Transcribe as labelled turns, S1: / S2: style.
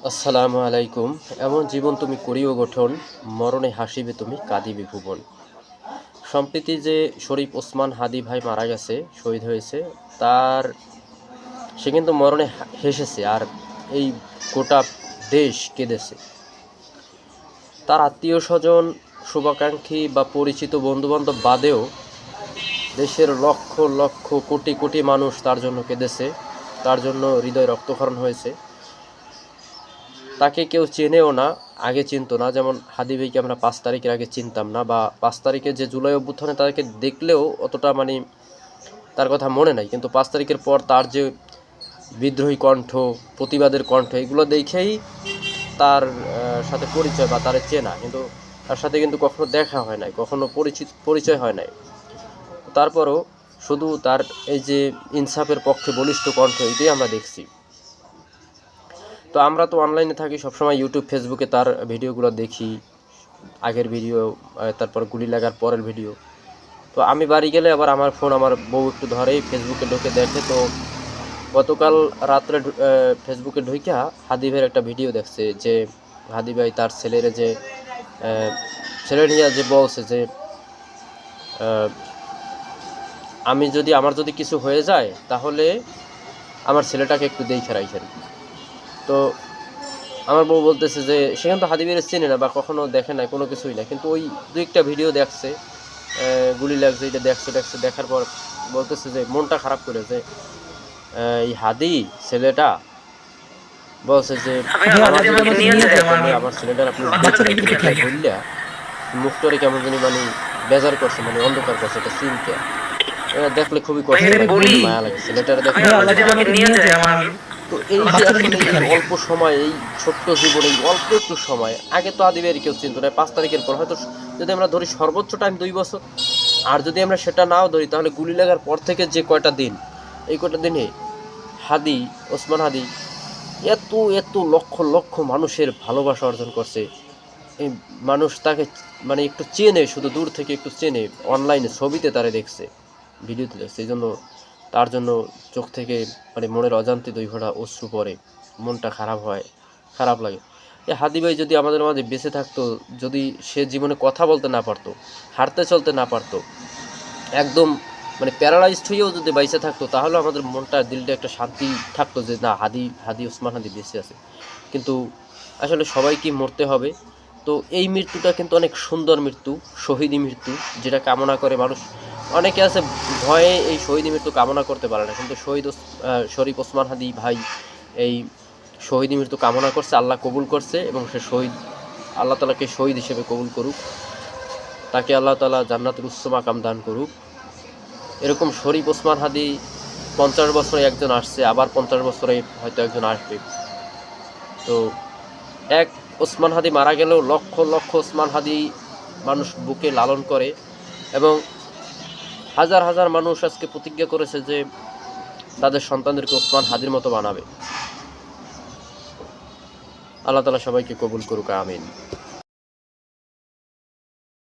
S1: আসসালামু আলাইকুম। এমন জীবন তুমি করিও গঠন, মরণে হাসিবে তুমি কাঁদিবে ভুবন। সম্প্রতি যে শরীফ ওসমান হাদি ভাই মারা গেছে, শহীদ হয়েছে, তার সে কিন্তু মরণে হেসেছে, আর এই গোটা দেশ কেঁদেছে। তার আত্মীয় স্বজন, শুভাকাঙ্ক্ষী বা পরিচিত বন্ধুবান্ধব বাদেও দেশের লক্ষ লক্ষ কোটি কোটি মানুষ তার জন্য কেঁদেছে, তার জন্য হৃদয় রক্তক্ষরণ হয়েছে। তাকে কেউ চেনেও না, আগে চিনতো না। যেমন হাদি ভাইকে আমরা 5 তারিখের আগে চিনতাম না, বা 5 তারিখে যে জুলাই অভ্যুত্থানে তাকে দেখলেও অতটা তার কথা মনে নাই। কিন্তু 5 তারিখের পর তার যে বিদ্রোহী কণ্ঠ, প্রতিবাদের কণ্ঠ, এগুলো দেখেই তার সাথে পরিচয় বা তার চেনা। কিন্তু তার সাথে কিন্তু কখনো দেখা হয় নাই, কখনো পরিচয় হয় নাই। তারপরও শুধু তার এই যে ইনসাফের পক্ষে বলিষ্ঠ কণ্ঠ, এটাই আমরা দেখছি। তো আমরা তো অনলাইনে থাকি সবসময়, ইউটিউব ফেসবুকে তার ভিডিওগুলো দেখি, আগের ভিডিও, তারপর গুলি লাগার পরের ভিডিও। তো আমি বাড়ি গেলে আবার আমার ফোন আমার বউ একটু ধরেই ফেসবুকে ঢুকে দেখে। তো গতকাল রাত্রে ফেসবুকে ঢুইকা হাদি ভাইয়ের একটা ভিডিও দেখছে, যে হাদি ভাই তার ছেলের যে ছেলে নিয়ে যে বলছে যে আমার যদি কিছু হয়ে যায় তাহলে আমার ছেলেটাকে একটু দেখে রাখেন। তো আমার বউ বলতেছে যে সে কিন্তু হাদি ভাইয়ের চেনে না বা কখনো দেখে নাই, কোনো কিছুই না, কিন্তু ওই দু একটা ভিডিও দেখছে, গুলি লাগছে, এটা দেখছে দেখার পর বলতেছে যে মনটা খারাপ করে, যে এই হাদি ছেলেটা বলছে যে আমার ছেলেটার আপনি বললা মুখটারে কেমন জানি বেজার করছে, অন্ধকার করছে, একটা সিনকে দেখলে খুবই কষ্ট লাগে, মায়া লাগে ছেলেটারে দেখে। তো এই যে আসলে এই অল্প সময়, এই ছোট্ট জীবনে, এই অল্প একটু সময়, আগে তো আদিবের কেউ চিনত না। 5 তারিখের পর হয়তো যদি আমরা ধরি সর্বোচ্চ টাইম 2 বছর, আর যদি আমরা সেটা নাও ধরি তাহলে গুলি লাগার পর থেকে যে কয়টা দিন, এই কয়টা দিনে ওসমান হাদি এত এত লক্ষ লক্ষ মানুষের ভালোবাসা অর্জন করছে। এই মানুষ তাকে একটু চেনে, শুধু দূর থেকে একটু চেনে, অনলাইনে ছবিতে তারা দেখছে, ভিডিওতে দেখছে। এই জন্য তার জন্য চোখ থেকে মনের অজান্তে 2 ফোঁটা অশ্রু পড়ে, মনটা খারাপ লাগে। এই হাদি ভাই যদি আমাদের মাঝে বেঁচে থাকতো, যদি সে জীবনে কথা বলতে না পারতো, হাঁটতে চলতে না পারতো, একদম প্যারালাইজড হয়েও যদি বাইসে থাকতো, তাহলে আমাদের মনটা, দিলটা একটা শান্তি থাকতো যে না, ওসমান হাদি বেঁচে আছে। কিন্তু আসলে সবাইকে মরতে হবে। তো এই মৃত্যুটা কিন্তু অনেক সুন্দর মৃত্যু, শহীদি মৃত্যু, যেটা কামনা করে মানুষ। অনেকে আছে ভয়ে এই শহীদি মৃত্যু কামনা করতে পারে না, কিন্তু শরীফ ওসমান হাদি ভাই এই শহীদি মৃত্যু কামনা করছে, আল্লাহ কবুল করছে, এবং সে শহীদ, আল্লাহ তাআলাকে শহীদ হিসেবে কবুল করুক, তাকে আল্লাহ তাআলা জান্নাতের উচ্চ মাকাম দান করুক। এরকম শরীফ ওসমান হাদি 50 বছরে একজন আসছে, আবার 50 বছরে হয়তো একজন আসবে। তো এক ওসমান হাদি মারা গেলেও লক্ষ লক্ষ ওসমান হাদি মানুষ বুকে লালন করে, এবং হাজার হাজার মানুষ আজকে প্রতিজ্ঞা করেছে যে তাদের সন্তানদেরকে ওসমান হাদির মতো বানাবে। আল্লাহ তাআলা সবাইকে কবুল করুক, আমিন।